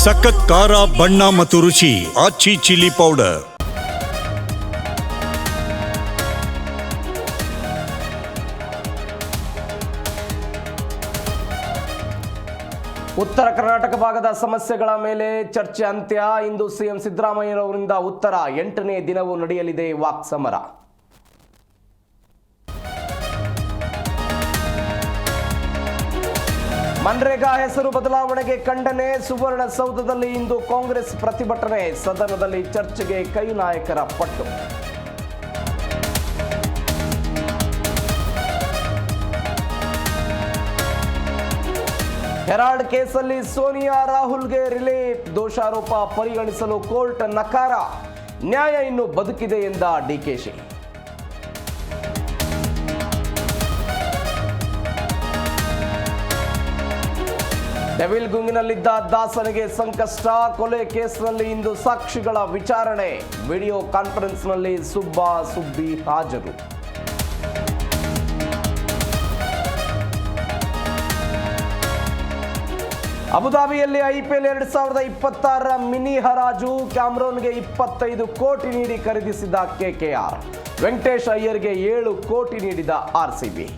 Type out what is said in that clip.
ಸಖತ್ ಖಾರ ಬಣ್ಣ ಮತ್ತು ರುಚಿ ಆಚಿ ಚಿಲ್ಲಿ ಪೌಡರ್. ಉತ್ತರ ಕರ್ನಾಟಕ ಭಾಗದ ಸಮಸ್ಯೆಗಳ ಮೇಲೆ ಚರ್ಚೆ ಅಂತ್ಯ. ಇಂದು ಸಿಎಂ ಸಿದ್ದರಾಮಯ್ಯರವರಿಂದ ಉತ್ತರ. 8ನೇ ದಿನವೂ ನಡೆಯಲಿದೆ ವಾಕ್ ಸಮರ. ಮನ್ರೇಗಾ ಹೆಸರು ಬದಲಾವಣೆಗೆ ಖಂಡನೆ. ಸುವರ್ಣಸೌಧದಲ್ಲಿ ಇಂದು ಕಾಂಗ್ರೆಸ್ ಪ್ರತಿಭಟನೆ. ಸದನದಲ್ಲಿ ಚರ್ಚೆಗೆ ಕೈ ನಾಯಕರ ಪಟ್ಟು. ಹೆರಾಲ್ಡ್ ಕೇಸಲ್ಲಿ ಸೋನಿಯಾ ರಾಹುಲ್ಗೆ ರಿಲೀಫ್. ದೋಷಾರೋಪ ಪರಿಗಣಿಸಲು ಕೋರ್ಟ್ ನಕಾರ. ನ್ಯಾಯ ಇನ್ನು ಬದುಕಿದೆ ಎಂದ ಡಿಕೆಶಿ. ಡೆವಿಲ್ ಗುಂಗಿನಲ್ಲಿದ್ದ ದಾಸನಿಗೆ ಸಂಕಷ್ಟ. ಕೊಲೆ ಕೇಸ್ನಲ್ಲಿ ಇಂದು ಸಾಕ್ಷಿಗಳ ವಿಚಾರಣೆ. ವಿಡಿಯೋ ಕಾನ್ಫರೆನ್ಸ್ನಲ್ಲಿ ಸುಬ್ಬಿ ಹಾಜರು. ಅಬುಧಾಬಿಯಲ್ಲಿ IPL 2026 ಮಿನಿ ಹರಾಜು. ಕ್ಯಾಮ್ರೋನ್ಗೆ 25 ಕೋಟಿ ನೀಡಿ ಖರೀದಿಸಿದ KKR. ವೆಂಕಟೇಶ್ ಅಯ್ಯರ್ಗೆ 7 ಕೋಟಿ ನೀಡಿದ RCB.